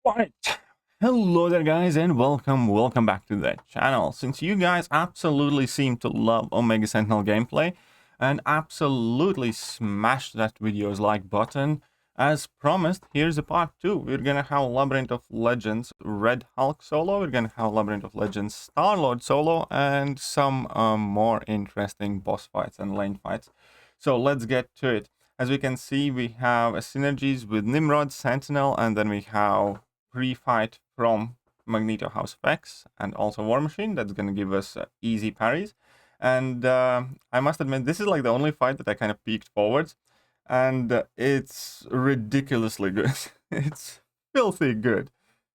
Right. Hello there, guys, and welcome back to the channel. Since you guys absolutely seem to love Omega Sentinel gameplay and absolutely smashed that video's like button, as promised, here's a part 2. We're gonna have Labyrinth of Legends Red Hulk solo, we're gonna have Labyrinth of Legends Star-Lord solo, and some more interesting boss fights and lane fights. So let's get to it. As we can see, we have synergies with Nimrod, Sentinel, and then we have pre-fight from Magneto House of X and also War Machine. That's going to give us easy parries. And I must admit, this is like the only fight that I kind of peeked forwards. And it's ridiculously good. It's filthy good.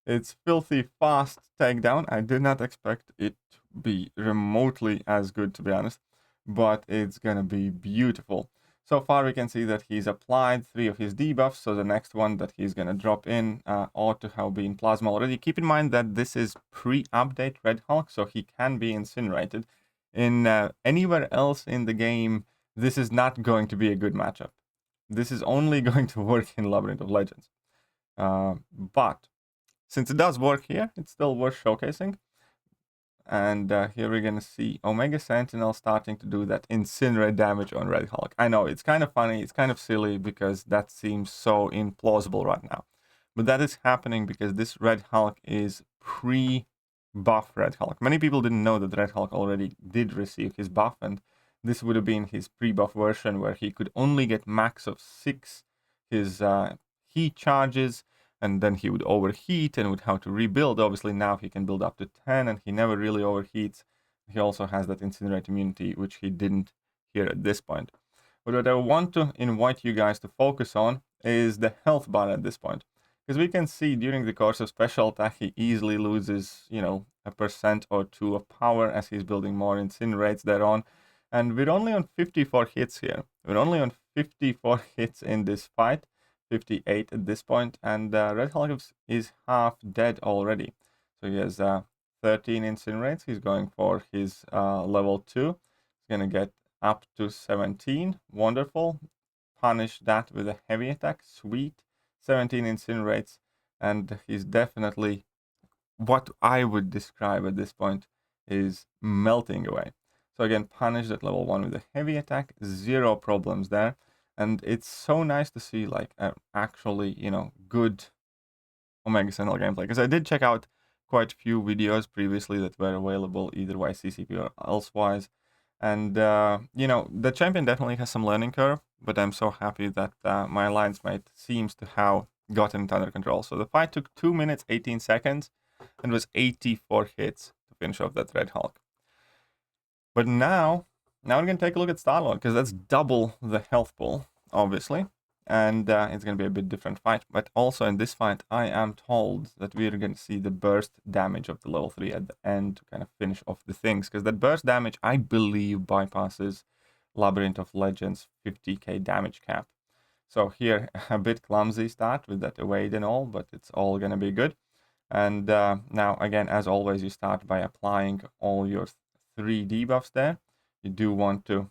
It's filthy fast takedown. I did not expect it to be remotely as good, to be honest. But it's going to be beautiful. So far, we can see that he's applied 3 of his debuffs, so the next one that he's going to drop in ought to have been Plasma already. Keep in mind that this is pre-update Red Hulk, so he can be incinerated. In anywhere else in the game, this is not going to be a good matchup. This is only going to work in Labyrinth of Legends. But since it does work here, it's still worth showcasing. And here we're gonna see Omega Sentinel starting to do that incinerate damage on Red Hulk. I know, it's kind of funny, it's kind of silly because that seems so implausible right now. But that is happening because this Red Hulk is pre-buff Red Hulk. Many people didn't know that Red Hulk already did receive his buff, and this would have been his pre-buff version where he could only get max of 6 his heat charges, and then he would overheat and would have to rebuild. Obviously now he can build up to 10 and he never really overheats. He also has that incinerate immunity, which he didn't here at this point. But what I want to invite you guys to focus on is the health bar at this point. Because we can see during the course of special attack, he easily loses, you know, 1% or 2 of power as he's building more incinerates thereon. And we're only on 54 hits here. We're only on 54 hits in this fight. 58 at this point, and Red Hulk is half dead already. So he has 13 incinerates. He's going for his level 2. He's going to get up to 17. Wonderful. Punish that with a heavy attack. Sweet. 17 incinerates, and he's definitely what I would describe at this point is melting away. So again, punish that level 1 with a heavy attack. 0 problems there. And it's so nice to see like actually, you know, good Omega Sentinel gameplay. Because I did check out quite a few videos previously that were available either by CCP or elsewise. And, you know, the champion definitely has some learning curve, but I'm so happy that my alliance mate seems to have gotten it under control. So the fight took 2 minutes, 18 seconds, and was 84 hits to finish off that Red Hulk. But now we're going to take a look at Star-Lord, because that's double the health pool, obviously. And it's going to be a bit different fight. But also in this fight, I am told that we're going to see the burst damage of the level 3 at the end to kind of finish off the things. Because that burst damage, I believe, bypasses Labyrinth of Legends 50k damage cap. So here, a bit clumsy start with that evade and all, but it's all going to be good. And now, again, as always, you start by applying all your 3 debuffs there. You do want to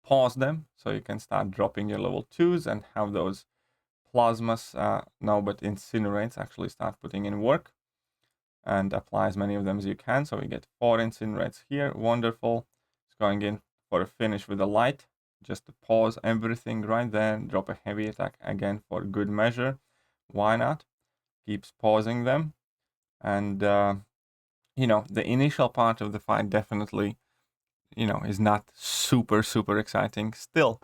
pause them so you can start dropping your level 2s and have those plasmas, but incinerates actually start putting in work, and apply as many of them as you can. So we get 4 incinerates here. Wonderful. It's going in for a finish with a light, just to pause everything right there. Drop a heavy attack again for good measure. Why not? Keeps pausing them. And you know, the initial part of the fight definitely, you know, is not super exciting. Still,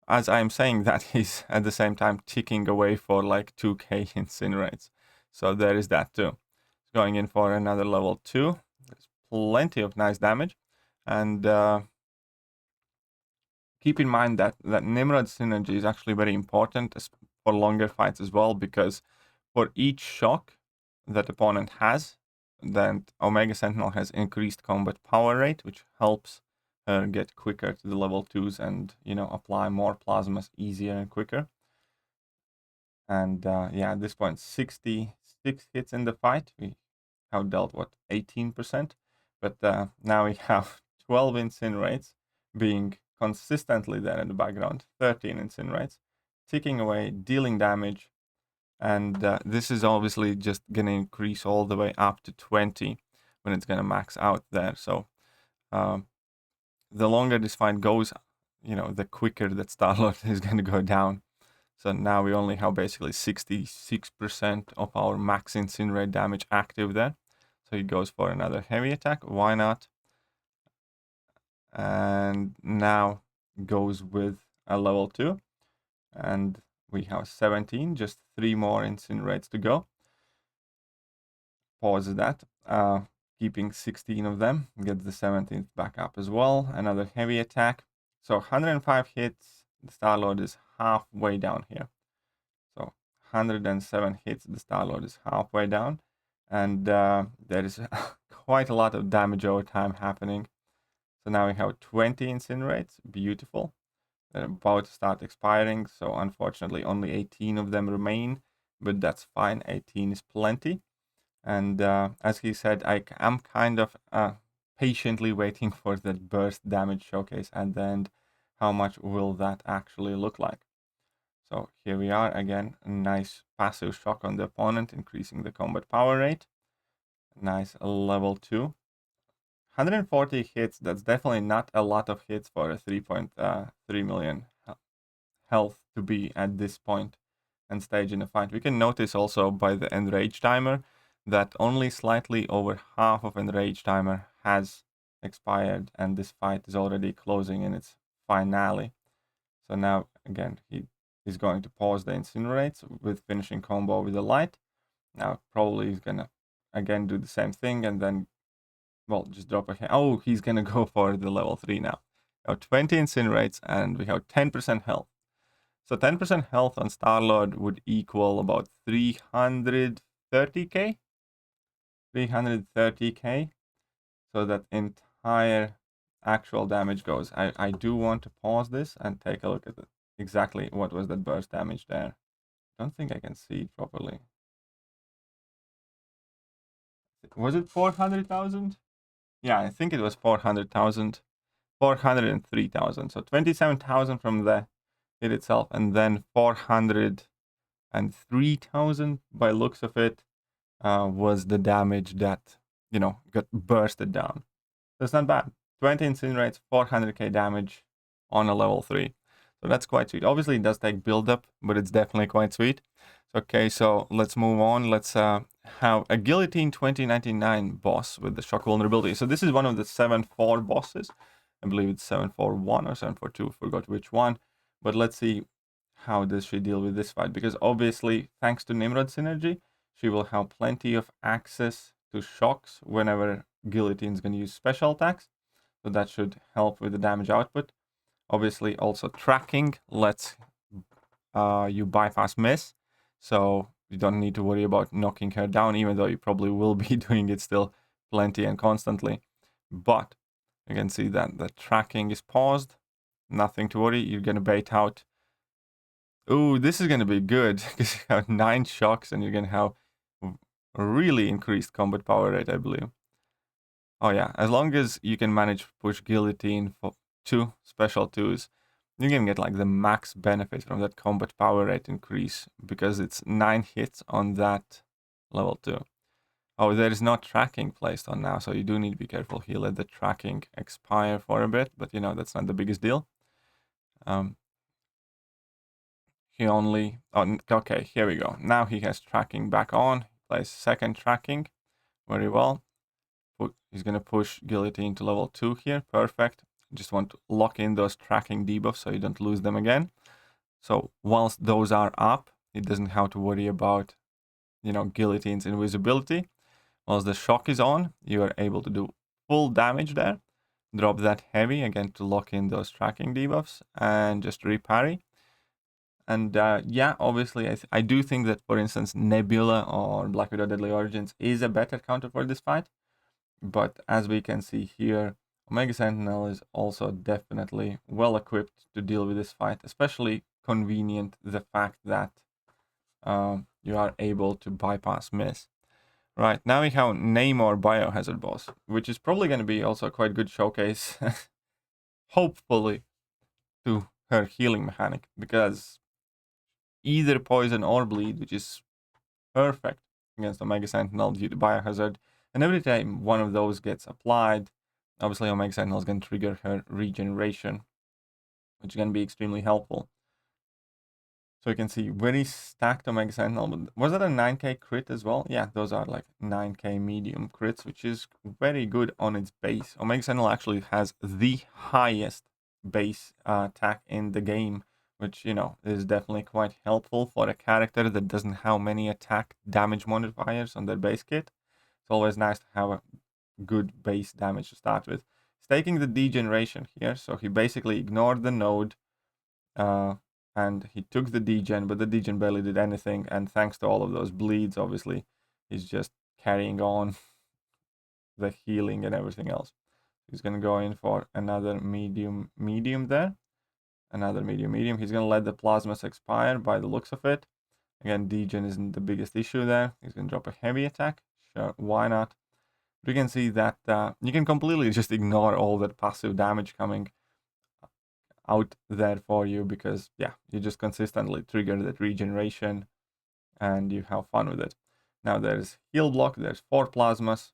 as I'm saying that, he's at the same time ticking away for like 2k incinerates. So there is that too. He's going in for another level 2. There's plenty of nice damage. And keep in mind that Nimrod synergy is actually very important for longer fights as well, because for each shock that opponent has, then Omega Sentinel has increased combat power rate, which helps her get quicker to the level 2s and, you know, apply more plasmas easier and quicker. And yeah, at this point, 66 hits in the fight. We have dealt, what, 18%? But now we have 12 incinerates being consistently there in the background, 13 incinerates, ticking away, dealing damage. And this is obviously just going to increase all the way up to 20 when it's going to max out there. So the longer this fight goes, the quicker that Star-Lord is going to go down. So now we only have basically 66% of our max incinerate damage active there. So he goes for another heavy attack. Why not? And now goes with a level 2. And we have 17, just 3 more incinerates to go. Pause that. Keeping 16 of them. Gets the 17th back up as well. Another heavy attack. So 105 hits. The Star-Lord is halfway down here. So 107 hits. The Star-Lord is halfway down. And there is quite a lot of damage over time happening. So now we have 20 incinerates. Beautiful. They're about to start expiring. So unfortunately only 18 of them remain. But that's fine. 18 is plenty. And as he said, I'm kind of patiently waiting for that burst damage showcase at the end. How much will that actually look like? So here we are again. A nice passive shock on the opponent, increasing the combat power rate. Nice level 2. 140 hits. That's definitely not a lot of hits for a 3.3 million health to be at this point and stage in the fight. We can notice also by the enrage timer that only slightly over half of enrage timer has expired, and this fight is already closing in its finale. So now again he is going to pause the incinerates with finishing combo with the light. Now probably he's gonna again do the same thing and then, well, just drop a hand. Oh, he's gonna go for the level 3 now. 20 incinerates and we have 10% health. So 10% health on Star-Lord would equal about 330k? 330k. So that entire actual damage goes. I do want to pause this and take a look at it. Exactly what was that burst damage there. Don't think I can see it properly. Was it 400,000? Yeah, I think it was 400,000. 403,000. So 27,000 from the hit itself, and then 403,000 by looks of it was the damage that, got bursted down. That's not bad. 20 incinerates, 400k damage on a level 3. So that's quite sweet. Obviously, it does take build up, but it's definitely quite sweet. Okay, so let's move on. Let's have a Guillotine 2099 boss with the shock vulnerability. So this is one of the 7-4 bosses. I believe it's 741 or 742, forgot which one. But let's see how does she deal with this fight. Because obviously, thanks to Nimrod synergy, she will have plenty of access to shocks whenever Guillotine's going to use special attacks. So that should help with the damage output. Obviously, also tracking lets you bypass miss. So you don't need to worry about knocking her down, even though you probably will be doing it still plenty and constantly. But you can see that the tracking is paused. Nothing to worry. You're going to bait out. Ooh, this is going to be good because you have 9 shocks and you're going to have a really increased combat power rate, I believe. Oh yeah, as long as you can manage to push Guillotine for 2 special 2s, you can get like the max benefit from that combat power rate increase because it's 9 hits on that level 2. Oh, there is no tracking placed on now, so you do need to be careful. He let the tracking expire for a bit, but that's not the biggest deal. He only... Oh, okay, here we go. Now he has tracking back on. Plays second tracking. Very well. He's going to push Guillotine to level 2 here. Perfect. Just want to lock in those tracking debuffs so you don't lose them again. So whilst those are up, he doesn't have to worry about, Guillotine's invisibility. Whilst the shock is on, you are able to do full damage there. Drop that heavy again to lock in those tracking debuffs and just reparry. And yeah, obviously, I do think that, for instance, Nebula or Black Widow Deadly Origins is a better counter for this fight. But as we can see here, Omega Sentinel is also definitely well equipped to deal with this fight, especially convenient the fact that you are able to bypass miss. Right, now we have Namor Biohazard boss, which is probably going to be also a quite good showcase, hopefully, to her healing mechanic, because either poison or bleed, which is perfect against Omega Sentinel due to Biohazard. And every time one of those gets applied, obviously Omega Sentinel is going to trigger her regeneration, which is going to be extremely helpful. So you can see very stacked Omega Sentinel. Was that a 9k crit as well? Yeah, those are like 9k medium crits, which is very good on its base. Omega Sentinel actually has the highest base attack in the game, which, you know, is definitely quite helpful for a character that doesn't have many attack damage modifiers on their base kit. It's always nice to have a good base damage to start with. He's taking the degeneration here, so he basically ignored the node, and he took the degen, but the degen barely did anything, and thanks to all of those bleeds, obviously, he's just carrying on the healing and everything else. He's going to go in for another medium there. Another medium. He's going to let the plasmas expire by the looks of it. Again, degen isn't the biggest issue there. He's going to drop a heavy attack. Sure, why not? But you can see that you can completely just ignore all that passive damage coming out there for you, because yeah, you just consistently trigger that regeneration and you have fun with it. Now there's heal block, there's 4 plasmas,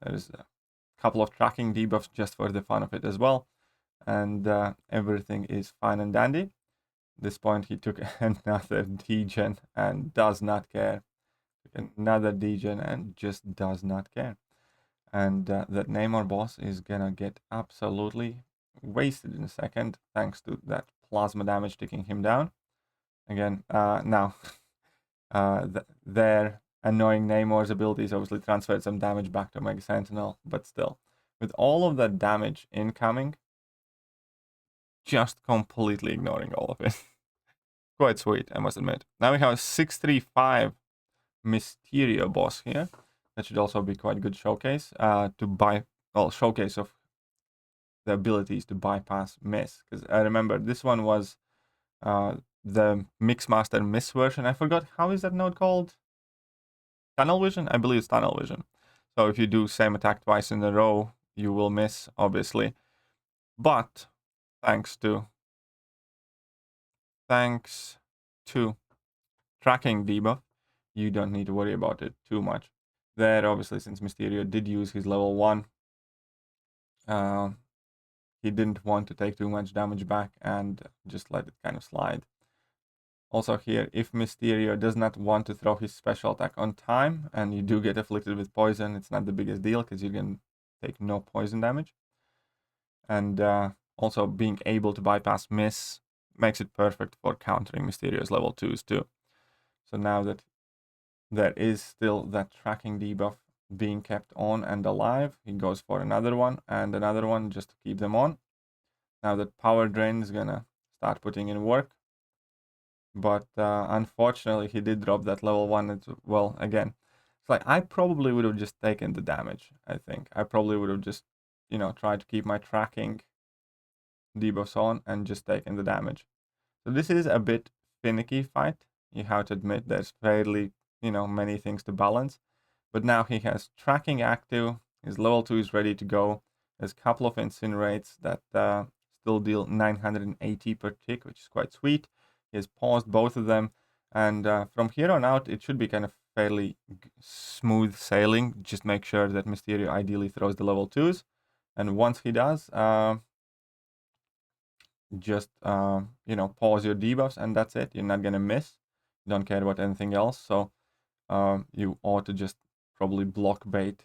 there's a couple of tracking debuffs just for the fun of it as well, and everything is fine and dandy. At this point he took another degen and does not care. Another degen and just does not care. And that Namor boss is gonna get absolutely wasted in a second, thanks to that plasma damage taking him down. Again, now, their annoying Namor's abilities obviously transferred some damage back to Omega Sentinel, but still, with all of that damage incoming, just completely ignoring all of it. Quite sweet, I must admit. Now we have a 635 Mysterio boss here. That should also be quite good showcase showcase of the abilities to bypass miss. Because I remember this one was the Mixmaster Miss version. I forgot, how is that node called? Tunnel Vision? I believe it's Tunnel Vision. So if you do same attack twice in a row, you will miss, obviously. But thanks to tracking debuff, you don't need to worry about it too much. There, obviously, since Mysterio did use his level 1, he didn't want to take too much damage back and just let it kind of slide. Also here, if Mysterio does not want to throw his special attack on time and you do get afflicted with poison, it's not the biggest deal because you can take no poison damage. And also being able to bypass miss makes it perfect for countering Mysterio's level 2s too. So now that there is still that tracking debuff being kept on and alive, he goes for another one and another one just to keep them on. Now that power drain is gonna start putting in work, but unfortunately he did drop that level 1 as well again. It's like, I probably would have just taken the damage. I think I probably would have just, you know, tried to keep my tracking debuffs on and just taken the damage. So this is a bit finicky fight. You have to admit there's fairly, you know, many things to balance. But now he has tracking active. His level 2 is ready to go. There's a couple of incinerates that still deal 980 per tick, which is quite sweet. He has paused both of them. And from here on out, it should be kind of fairly smooth sailing. Just make sure that Mysterio ideally throws the level 2s. And once he does, just, you know, pause your debuffs and that's it. You're not going to miss. You don't care about anything else. So you ought to just probably block bait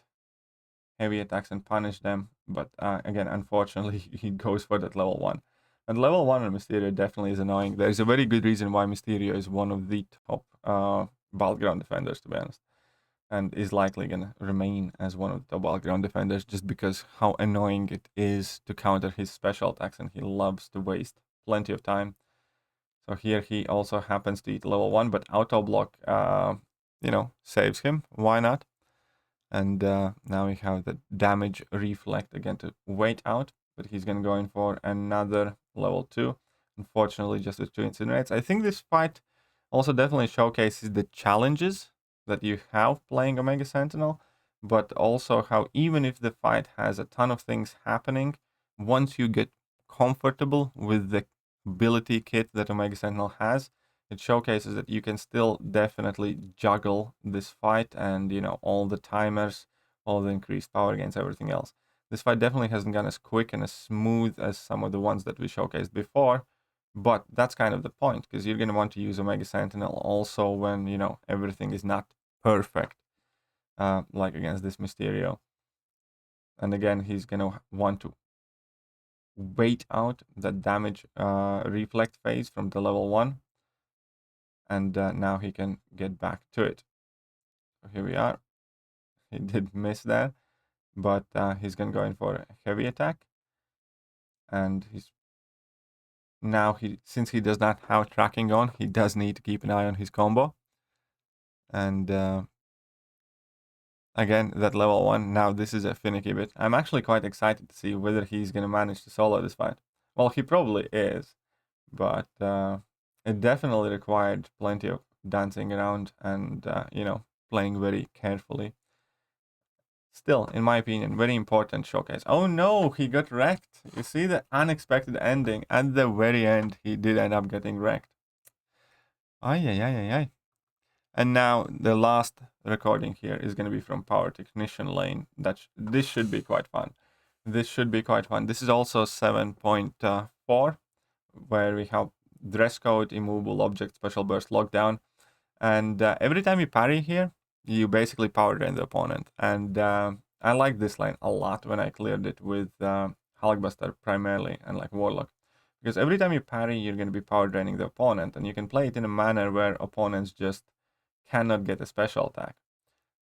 heavy attacks and punish them. But again, unfortunately, he goes for that level 1. And level 1 on Mysterio definitely is annoying. There's a very good reason why Mysterio is one of the top battleground defenders, to be honest. And is likely going to remain as one of the top battleground defenders just because how annoying it is to counter his special attacks, and he loves to waste plenty of time. So here he also happens to eat level 1, but auto block, you know, saves him. Why not? And now we have the damage reflect again to wait out, but he's going to go in for another level 2. Unfortunately, just with 2 incinerates. I think this fight also definitely showcases the challenges that you have playing Omega Sentinel, but also how even if the fight has a ton of things happening, once you get comfortable with the ability kit that Omega Sentinel has, It showcases that you can still definitely juggle this fight and, all the timers, all the increased power gains, everything else. This fight definitely hasn't gone as quick and as smooth as some of the ones that we showcased before, but that's kind of the point, because you're going to want to use Omega Sentinel also when, everything is not perfect, like against this Mysterio. And again, he's going to want to wait out the damage reflect phase from the level 1. And now he can get back to it. So here we are. He did miss that, but he's going to go in for a heavy attack. And since he does not have tracking on, he does need to keep an eye on his combo. And again, that level 1, now this is a finicky bit. I'm actually quite excited to see whether he's going to manage to solo this fight. Well, he probably is, but it definitely required plenty of dancing around and, playing very carefully. Still, in my opinion, very important showcase. Oh no, he got wrecked. You see the unexpected ending. At the very end, he did end up getting wrecked. Ay, ay, ay, ay, ay. And now the last recording here is going to be from Power Technician lane. This should be quite fun. This is also 7.4, where we have dress code, immovable object, special burst, lockdown. And every time you parry here, you basically power drain the opponent. And I like this lane a lot when I cleared it with Hulkbuster primarily and like Warlock. Because every time you parry, you're going to be power draining the opponent, and you can play it in a manner where opponents just cannot get a special attack.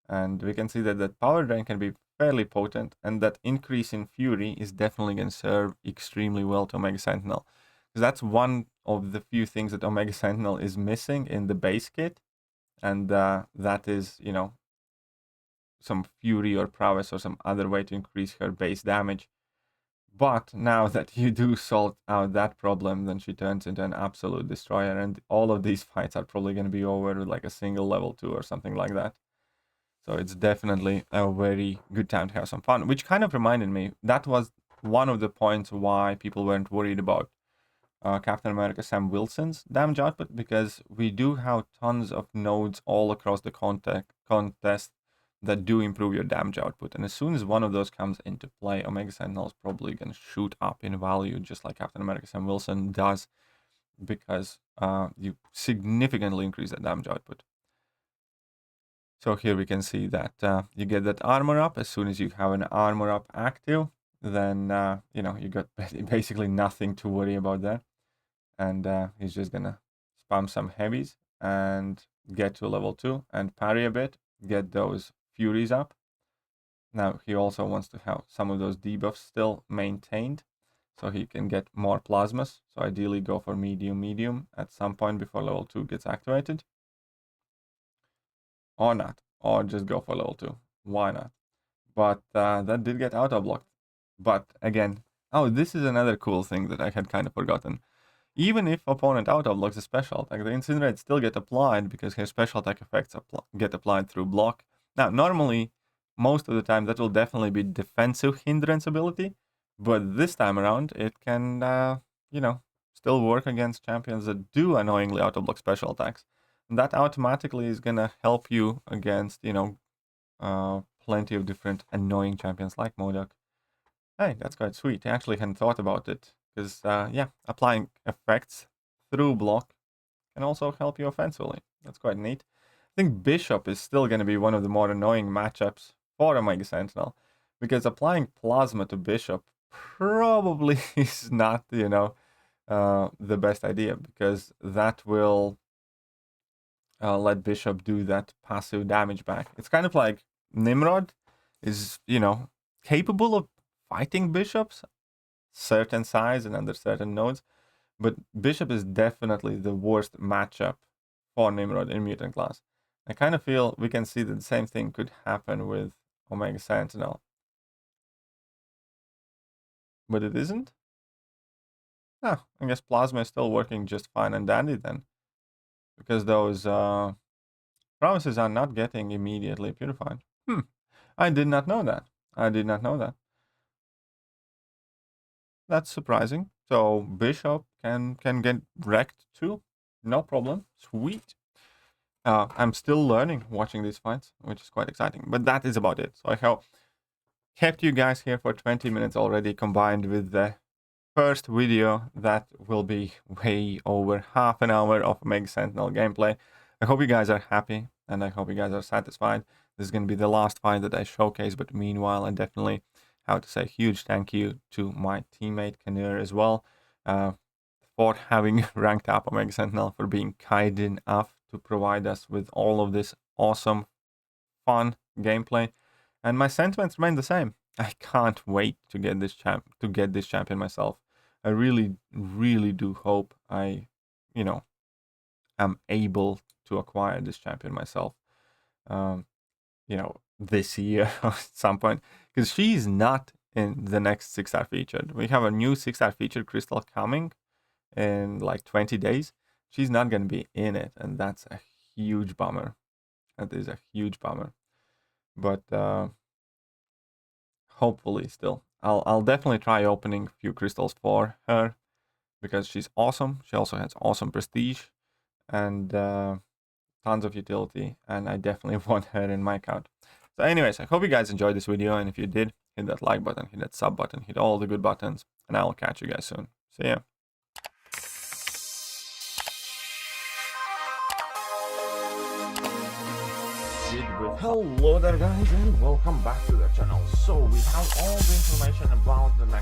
And we can see that that power drain can be fairly potent, and that increase in Fury is definitely going to serve extremely well to Omega Sentinel. Because that's one of the few things that Omega Sentinel is missing in the base kit. And that is, some Fury or Prowess or some other way to increase her base damage. But now that you do sort out that problem, then she turns into an absolute destroyer, and all of these fights are probably going to be over with like a single level 2 or something like that. So it's definitely a very good time to have some fun, which kind of reminded me, that was one of the points why people weren't worried about Captain America Sam Wilson's damage output, because we do have tons of nodes all across the contest that do improve your damage output. And as soon as one of those comes into play, Omega Sentinel is probably going to shoot up in value, just like Captain America Sam Wilson does, because you significantly increase that damage output. So here we can see that you get that armor up. As soon as you have an armor up active, then, you got basically nothing to worry about there. And he's just gonna spam some heavies and get to level 2 and parry a bit, get those Furies up. Now he also wants to have some of those debuffs still maintained, so he can get more plasmas. So ideally go for medium at some point before level 2 gets activated. Or not, or just go for level 2. Why not? But that did get auto-blocked. But again, this is another cool thing that I had kind of forgotten. Even if opponent auto-blocks a special attack, the Incinerate still get applied because her special attack effects get applied through block. Now, normally, most of the time, that will definitely be defensive hindrance ability, but this time around, it can, still work against champions that do annoyingly auto-block special attacks. And that automatically is gonna help you against, plenty of different annoying champions like MODOK. Hey, that's quite sweet. I actually hadn't thought about it. Because, applying effects through block can also help you offensively. That's quite neat. I think Bishop is still going to be one of the more annoying matchups for Omega Sentinel, because applying Plasma to Bishop probably is not, the best idea, because that will let Bishop do that passive damage back. It's kind of like Nimrod is, capable of fighting Bishops certain size and under certain nodes, but Bishop is definitely the worst matchup for Nimrod in Mutant class. I kind of feel we can see that the same thing could happen with Omega Sentinel. But it isn't? I guess Plasma is still working just fine and dandy then. Because those promises are not getting immediately purified. I did not know that. That's surprising. So Bishop can get wrecked too. No problem. Sweet. I'm still learning watching these fights, which is quite exciting. But that is about it. So I have kept you guys here for 20 minutes already, combined with the first video that will be way over half an hour of Omega Sentinel gameplay. I hope you guys are happy, and I hope you guys are satisfied. This is going to be the last fight that I showcase, but meanwhile, I definitely have to say a huge thank you to my teammate Caenur as well, for having ranked up Omega Sentinel, for being kind enough to provide us with all of this awesome, fun gameplay. And my sentiments remain the same. I can't wait to get this champion myself. I really, really do hope I, am able to acquire this champion myself. This year or at some point, because she's not in the next 6-star feature. We have a new 6-star feature crystal coming in like 20 days. She's not going to be in it, and that's a huge bummer. That is a huge bummer. But hopefully still I'll definitely try opening a few crystals for her, because she's awesome. She also has awesome prestige and tons of utility, and I definitely want her in my account. So anyways, I hope you guys enjoyed this video, and if you did, hit that like button, hit that sub button, hit all the good buttons, and I will catch you guys soon. See ya. Hello there guys, and welcome back to the channel. So we have all the information about the next